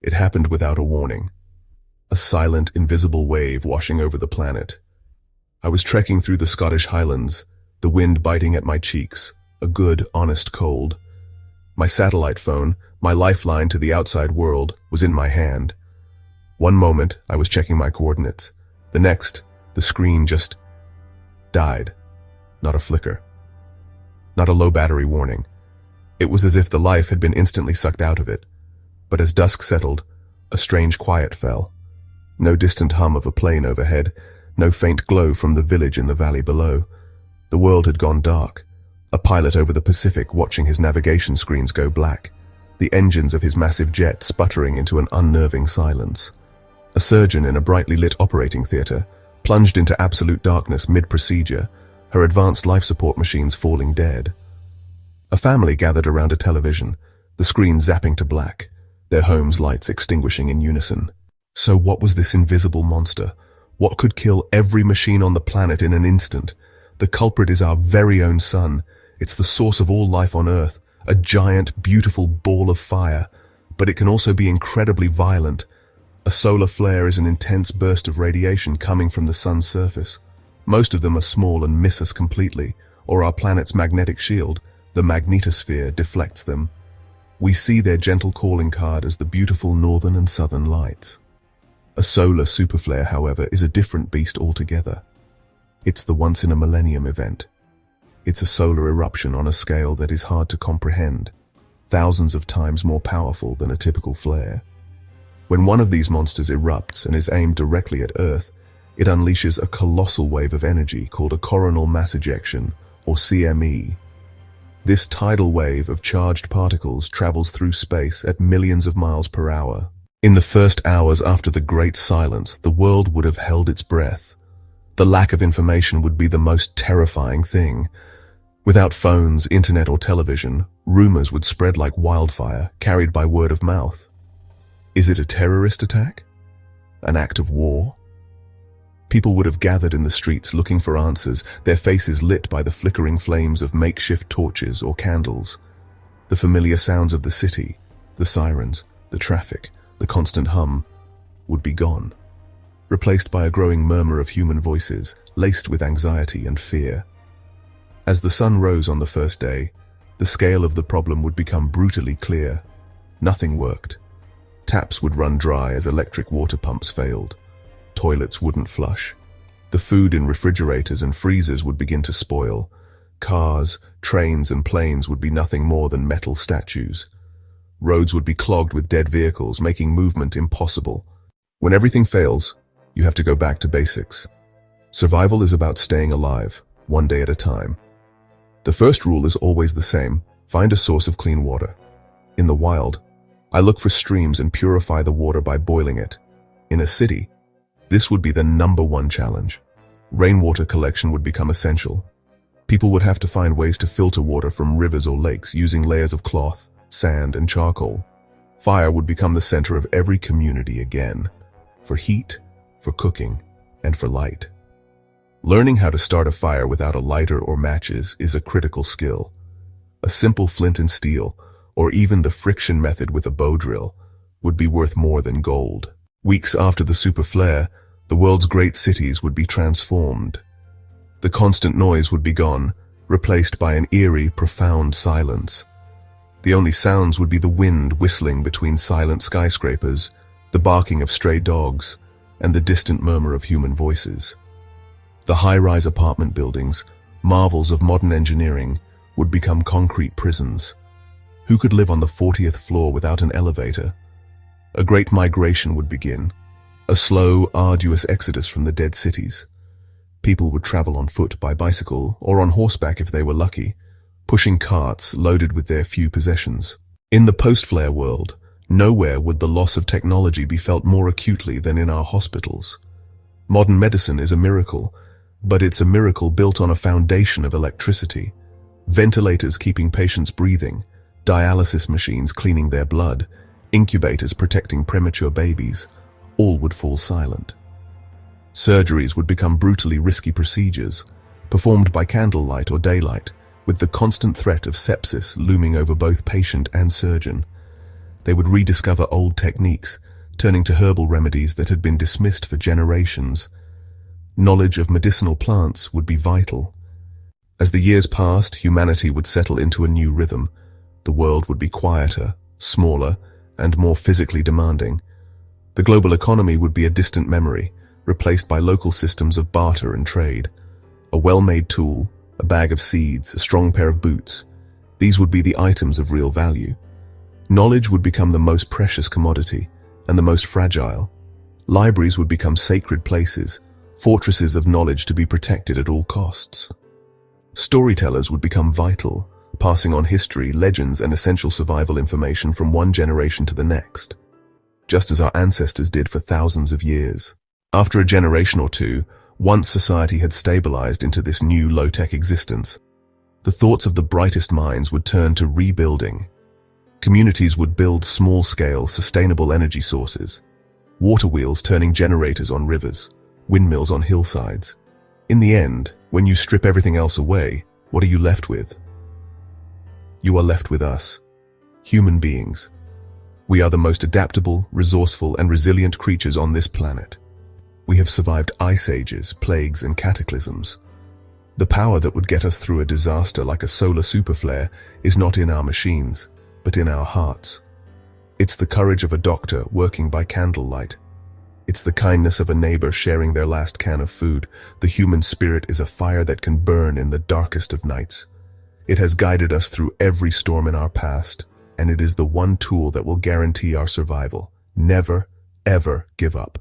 It happened without a warning. A silent, invisible wave washing over the planet. I was trekking through the Scottish Highlands, the wind biting at my cheeks, a good, honest cold. My satellite phone, my lifeline to the outside world, was in my hand. One moment, I was checking my coordinates. The next, the screen just died. Not a flicker. Not a low battery warning. It was as if the life had been instantly sucked out of it. But as dusk settled, a strange quiet fell. No distant hum of a plane overhead, no faint glow from the village in the valley below. The world had gone dark. A pilot over the Pacific watching his navigation screens go black, the engines of his massive jet sputtering into an unnerving silence. A surgeon in a brightly lit operating theater, plunged into absolute darkness mid-procedure, her advanced life support machines falling dead. A family gathered around a television, the screen zapping to black, their home's lights extinguishing in unison. So what was this invisible monster? What could kill every machine on the planet in an instant? The culprit is our very own sun. It's the source of all life on Earth, a giant, beautiful ball of fire. But it can also be incredibly violent. A solar flare is an intense burst of radiation coming from the sun's surface. Most of them are small and miss us completely, or our planet's magnetic shield, the magnetosphere, deflects them. We see their gentle calling card as the beautiful northern and southern lights. A solar superflare, however, is a different beast altogether. It's the once-in-a-millennium event. It's a solar eruption on a scale that is hard to comprehend, thousands of times more powerful than a typical flare. When one of these monsters erupts and is aimed directly at Earth, it unleashes a colossal wave of energy called a coronal mass ejection, or CME. This tidal wave of charged particles travels through space at millions of miles per hour. In the first hours after the Great Silence, the world would have held its breath. The lack of information would be the most terrifying thing. Without phones, internet, or television, rumors would spread like wildfire, carried by word of mouth. Is it a terrorist attack? An act of war? People would have gathered in the streets looking for answers, their faces lit by the flickering flames of makeshift torches or candles. The familiar sounds of the city, the sirens, the traffic, the constant hum, would be gone, replaced by a growing murmur of human voices, laced with anxiety and fear. As the sun rose on the first day, the scale of the problem would become brutally clear. Nothing worked. Taps would run dry as electric water pumps failed. Toilets wouldn't flush. The food in refrigerators and freezers would begin to spoil. Cars, trains, and planes would be nothing more than metal statues. Roads would be clogged with dead vehicles, making movement impossible. When everything fails, you have to go back to basics. Survival is about staying alive, one day at a time. The first rule is always the same: find a source of clean water. In the wild, I look for streams and purify the water by boiling it. In a city, this would be the #1 challenge. Rainwater collection would become essential. People would have to find ways to filter water from rivers or lakes using layers of cloth, sand, and charcoal. Fire would become the center of every community again, for heat, for cooking, and for light. Learning how to start a fire without a lighter or matches is a critical skill. A simple flint and steel, or even the friction method with a bow drill, would be worth more than gold. Weeks after the Superflare, the world's great cities would be transformed. The constant noise would be gone, replaced by an eerie, profound silence. The only sounds would be the wind whistling between silent skyscrapers, the barking of stray dogs, and the distant murmur of human voices. The high-rise apartment buildings, marvels of modern engineering, would become concrete prisons. Who could live on the 40th floor without an elevator? A great migration would begin, a slow, arduous exodus from the dead cities. People would travel on foot, by bicycle, or on horseback if they were lucky, pushing carts loaded with their few possessions. In the post-flare world, nowhere would the loss of technology be felt more acutely than in our hospitals. Modern medicine is a miracle, but it's a miracle built on a foundation of electricity. Ventilators keeping patients breathing, dialysis machines cleaning their blood, incubators protecting premature babies, all would fall silent. Surgeries would become brutally risky procedures, performed by candlelight or daylight, with the constant threat of sepsis looming over both patient and surgeon. They would rediscover old techniques, turning to herbal remedies that had been dismissed for generations. Knowledge of medicinal plants would be vital. As the years passed, humanity would settle into a new rhythm. The world would be quieter, smaller, and more physically demanding. The global economy would be a distant memory, replaced by local systems of barter and trade. A well-made tool, a bag of seeds, a strong pair of boots. These would be the items of real value. Knowledge would become the most precious commodity, and the most fragile. Libraries would become sacred places, fortresses of knowledge to be protected at all costs. Storytellers would become vital, passing on history, legends, and essential survival information from one generation to the next, just as our ancestors did for thousands of years. After a generation or two, once society had stabilized into this new low-tech existence, the thoughts of the brightest minds would turn to rebuilding. Communities would build small-scale, sustainable energy sources, water wheels turning generators on rivers, windmills on hillsides. In the end, when you strip everything else away, what are you left with? You are left with us, human beings. We are the most adaptable, resourceful, and resilient creatures on this planet. We have survived ice ages, plagues, and cataclysms. The power that would get us through a disaster like a solar superflare is not in our machines, but in our hearts. It's the courage of a doctor working by candlelight. It's the kindness of a neighbor sharing their last can of food. The human spirit is a fire that can burn in the darkest of nights. It has guided us through every storm in our past, and it is the one tool that will guarantee our survival. Never, ever give up.